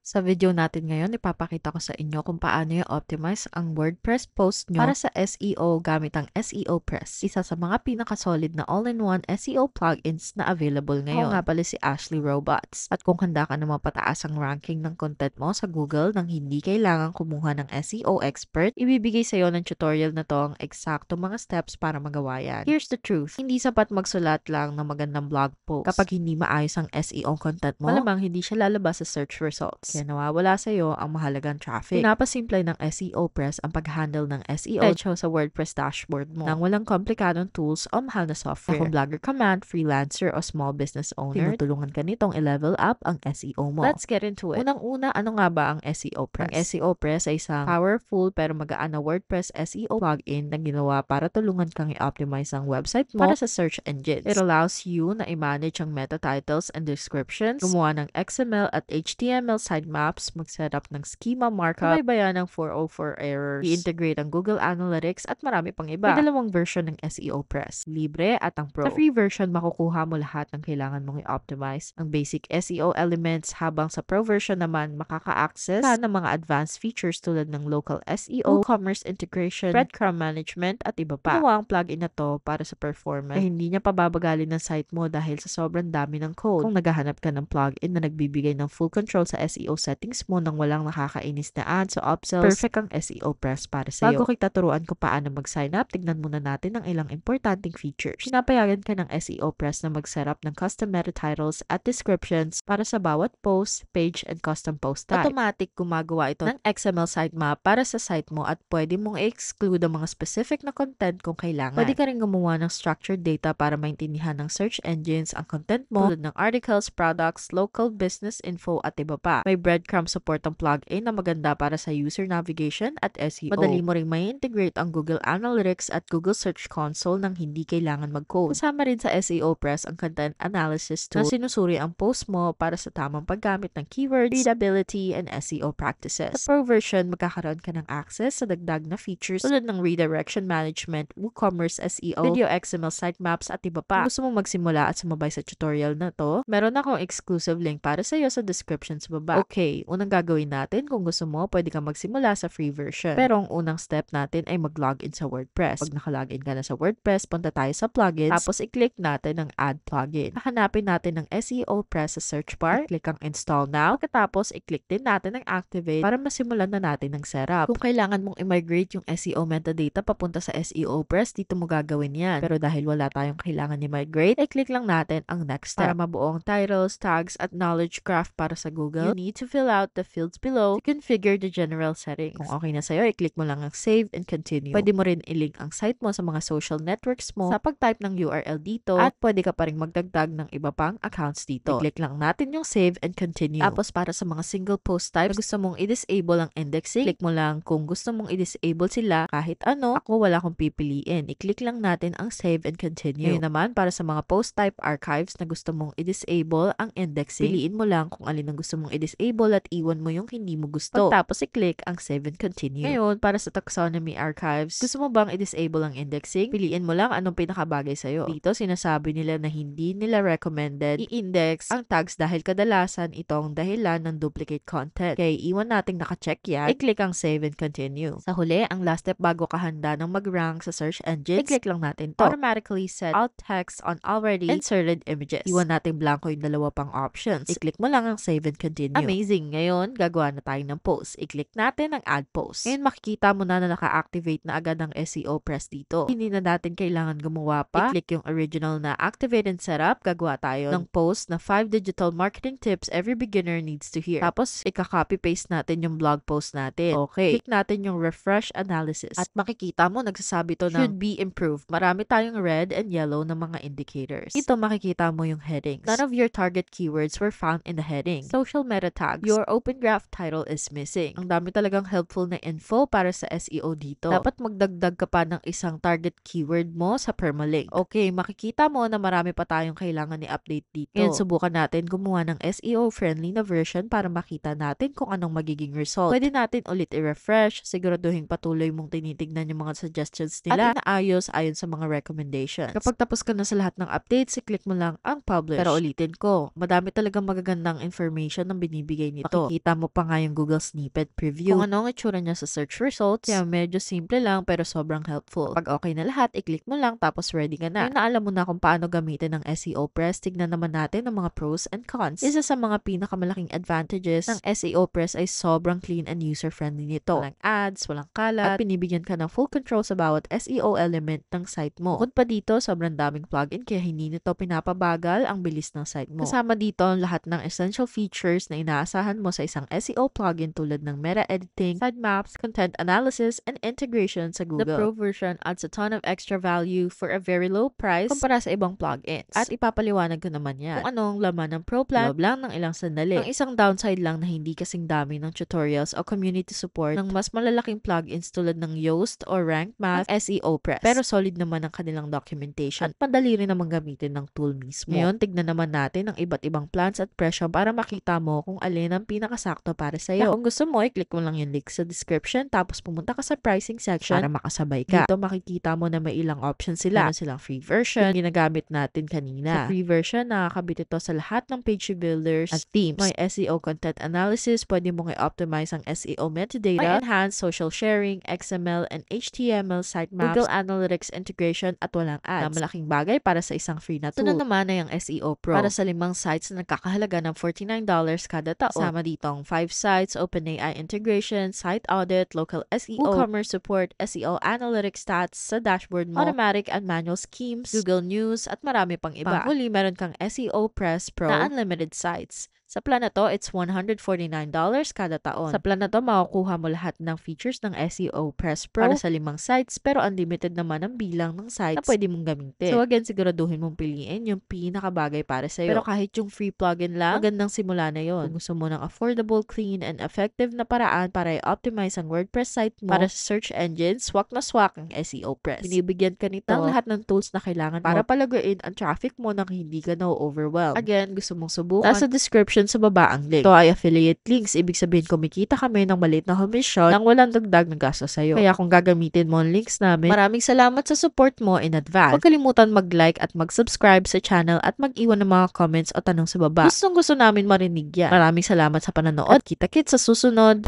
Sa video natin ngayon, ipapakita ko sa inyo kung paano i-optimize ang WordPress post nyo para sa SEO gamit ang SEO Press, isa sa mga pinakasolid na all-in-one SEO plugins na available ngayon. Ako nga pala si Ashley Robots. At kung handa ka na mapataas ang ranking ng content mo sa Google nang hindi kailangan kumuha ng SEO expert, ibibigay sa iyo ng tutorial na to ang eksakto mga steps para magawa yan. Here's the truth, hindi sapat magsulat lang ng magandang blog post. Kapag hindi maayos ang SEO content mo, malamang hindi siya lalabas sa search results. Kaya nawawala sa iyo ang mahalagang traffic. Pinapasimple ng SEO Press ang pag-handle ng SEO sa WordPress dashboard mo nang walang komplikadong tools o mahal na software. Kung blogger ka man, freelancer o small business owner, tinutulungan ka nitong i-level up ang SEO mo. Let's get into it. Unang-una, ano nga ba ang SEO Press? Ang SEO Press ay isang powerful pero magaan na WordPress SEO plugin na ginawa para tulungan kang i-optimize ang website mo para sa search engines. It allows you na i-manage ang meta titles and descriptions, gumawa ng XML at HTML sitemaps, mag-set up ng schema markup, subaybayan ng 404 errors, i-integrate ang Google Analytics at marami pang iba. May dalawang version ng SEO Press, libre at ang Pro. Sa free version, makukuha mo lahat ng kailangan mong i-optimize, ang basic SEO elements, habang sa Pro version naman, makaka-access ka ng mga advanced features tulad ng local SEO, commerce integration, breadcrumb management, at iba pa. Gumawa ang plugin na to para sa performance, kaya hindi niya pababagalin ng site mo dahil sa sobrang dami ng code. Kung naghahanap ka ng plugin na nagbibigay ng full control sa SEO settings mo nang walang nakakainis na ads o upsells, perfect ang SEO Press para sa iyo. Bago kita turuan kung paano mag-sign up, tignan muna natin ang ilang importanteng features. Pinapayagan ka ng SEO Press na mag-setup ng custom meta titles at descriptions para sa bawat post, page, and custom post type. Automatic gumagawa ito ng XML sitemap para sa site mo at pwede mong i-exclude ang mga specific na content kung kailangan. Pwede ka rin gumawa ng structured data para maintindihan ng search engines ang content mo tulad ng articles, products, local business info at iba pa. May breadcrumb support ang plugin na maganda para sa user navigation at SEO. Madali mo ring may integrate ang Google Analytics at Google Search Console nang hindi kailangan mag-code. Kasama rin sa SEO Press ang content analysis tool na sinusuri ang post mo para sa tamang paggamit ng keywords, readability, and SEO practices. Sa Pro version, magkakaroon ka ng access sa dagdag na features tulad ng redirection management, WooCommerce SEO, video XML sitemaps at iba pa. Kung gusto mong magsimula at sumabay sa tutorial na to, meron akong exclusive link para sa iyo sa description sa baba. Okay, unang gagawin natin, kung gusto mo, pwede kang magsimula sa free version. Pero ang unang step natin ay mag-login sa WordPress. Pag nakalogin ka na sa WordPress, punta tayo sa plugins, tapos i-click natin ang add plugin. Hahanapin natin ang SEO Press sa search bar, i-click ang install now, pagkatapos i-click din natin ang activate para masimulan na natin ang setup. Kung kailangan mong i-migrate yung SEO metadata papunta sa SEO Press, dito mo gagawin yan. Pero dahil wala tayong kailangan i-migrate, i-click lang natin ang next step. Para mabuo ang titles, tags, at knowledge graph para sa Google, you need to fill out the fields below to configure the general settings. Kung okay na sa'yo, i-click mo lang ang save and continue. Pwede mo rin i-link ang site mo sa mga social networks mo sa pag-type ng URL dito at pwede ka pa rin magdagdag ng iba pang accounts dito. I-click lang natin yung save and continue. Tapos para sa mga single post types, gusto mong i-disable ang indexing, click mo lang kung gusto mong i-disable sila kahit ano. Ako wala akong pipiliin. I-click lang natin ang save and continue. Ngayon naman, para sa mga post type archives na gusto mong i-disable ang indexing, piliin mo lang kung alin ang gusto mong i-disable at iwan mo yung hindi mo gusto. Pagkatapos i-click ang save and continue. Ngayon, para sa taxonomy archives, gusto mo bang i-disable ang indexing? Piliin mo lang anong pinakabagay sa'yo. Dito, sinasabi nila na hindi nila recommended i-index ang tags dahil kadalasan itong dahilan ng duplicate content. Kaya iwan nating naka-check yan, i-click ang save and continue. Sa huli, ang last step bago ka handa ng mag-rank sa search engines, i-click lang natin to. Automatically set alt text on already inserted images. Iwan natin blanco yung dalawa pang options. I-click mo lang ang save and continue. Amazing! Ngayon, gagawa na tayo ng post. I-click natin ang add post. Ngayon, makikita mo na naka-activate na agad ang SEO Press dito. Hindi na natin kailangan gumawa pa. I-click yung original na activate and setup. Gagawa tayo ng post na 5 digital marketing tips every beginner needs to hear. Tapos, ika-copy-paste natin yung blog post natin. Okay. Click natin yung refresh analysis. At makikita mo, nagsasabi to ng should be improved. Marami tayong red and yellow na mga indicators. Ito, makikita mo yung headings. None of your target keywords were found in the heading. Social meta tags. Your open graph title is missing. Ang dami talagang helpful na info para sa SEO dito. Dapat magdagdag ka pa ng isang target keyword mo sa permalink. Okay, makikita mo na marami pa tayong kailangan i-update dito. Ngayon, subukan natin gumawa ng SEO-friendly na version para makita natin kung anong magiging result. Pwede natin ulit i-refresh, siguraduhin patuloy mong tinitignan yung mga suggestions nila at inaayos ayon sa mga recommendations. Kapag tapos ka na sa lahat ng updates, i-click mo lang ang publish. Pero ulitin ko, madami talagang magagandang information ang binibigay ibibigay nito. Makikita mo pa nga yung Google Snippet Preview kung ano ang itsura niya sa search results. Kaya medyo simple lang pero sobrang helpful. Kapag okay na lahat, i-click mo lang tapos ready ka na. Ngayon na alam mo na kung paano gamitin ng SEO Press, tignan naman natin ang mga pros and cons. Isa sa mga pinakamalaking advantages ng SEO Press ay sobrang clean and user-friendly nito. Walang ads, walang kalat, at pinibigyan ka ng full control sa bawat SEO element ng site mo. Bukod pa dito, sobrang daming plugin kaya hindi nito pinapabagal ang bilis ng site mo. Kasama dito ang lahat ng essential features na inaasahan mo sa isang SEO plugin tulad ng meta editing, sitemaps, content analysis, and integration sa Google. The Pro version adds a ton of extra value for a very low price kumpara sa ibang plugins. At ipapaliwanag ko naman yan kung anong laman ng Pro plan, loob lang ng ilang sandali. Ang isang downside lang na hindi kasing dami ng tutorials o community support ng mas malalaking plugins tulad ng Yoast or Rank Math, SEO Press. Pero solid naman ang kanilang documentation at madali rin namang gamitin ng tool mismo. Ngayon, tignan naman natin ang iba't ibang plans at presyo para makita mo kung alin ang pinakasakto para sa'yo. Kung gusto mo, i-click mo lang yung link sa description tapos pumunta ka sa pricing section para makasabay ka. Dito makikita mo na may ilang options sila. Meron silang free version, yung ginagamit natin kanina. Sa free version, nakakabit ito sa lahat ng page builders at themes. May SEO content analysis, pwede mong i-optimize ang SEO metadata, may enhanced social sharing, XML and HTML sitemaps, Google Analytics integration at walang ads. Na malaking bagay para sa isang free na tool. Sunod naman ay ang SEO Pro para sa 5 sites na nagkakahalaga ng $49 kada taon. Sama dito ang 5 sites, OpenAI integration, site audit, local SEO, WooCommerce support, SEO analytics stats sa dashboard mo, automatic and manual schemes, Google News at marami pang iba. Panghuli, meron kang SEO Press Pro na unlimited sites. Sa plan na to, it's $149 kada taon. Sa plan na to, makukuha mo lahat ng features ng SEO Press Pro para sa 5 sites pero unlimited naman ang bilang ng sites na pwede mong gamitin. So again, siguraduhin mong piliin yung pinakabagay para sa'yo. Pero kahit yung free plugin lang, magandang simula na yon. Kung gusto mo ng affordable, clean, and effective na paraan para i-optimize ang WordPress site mo para sa search engine, swak na swak ang SEO Press. Binibigyan ka nito ng lahat ng tools na kailangan para palaguin ang traffic mo nang hindi ka na-overwhelm. Again, gusto mong subukan, nasa description sa baba ang link. Ito ay affiliate links. Ibig sabihin, kumikita kami ng maliit na komisyon nang walang dagdag ng gasto sa'yo. Kaya kung gagamitin mo ang links namin, maraming salamat sa support mo in advance. Huwag kalimutan mag-like at mag-subscribe sa channel at mag-iwan ng mga comments o tanong sa baba. Gustong gusto namin marinig yan. Maraming salamat sa panonood. Kita-kits sa susunod.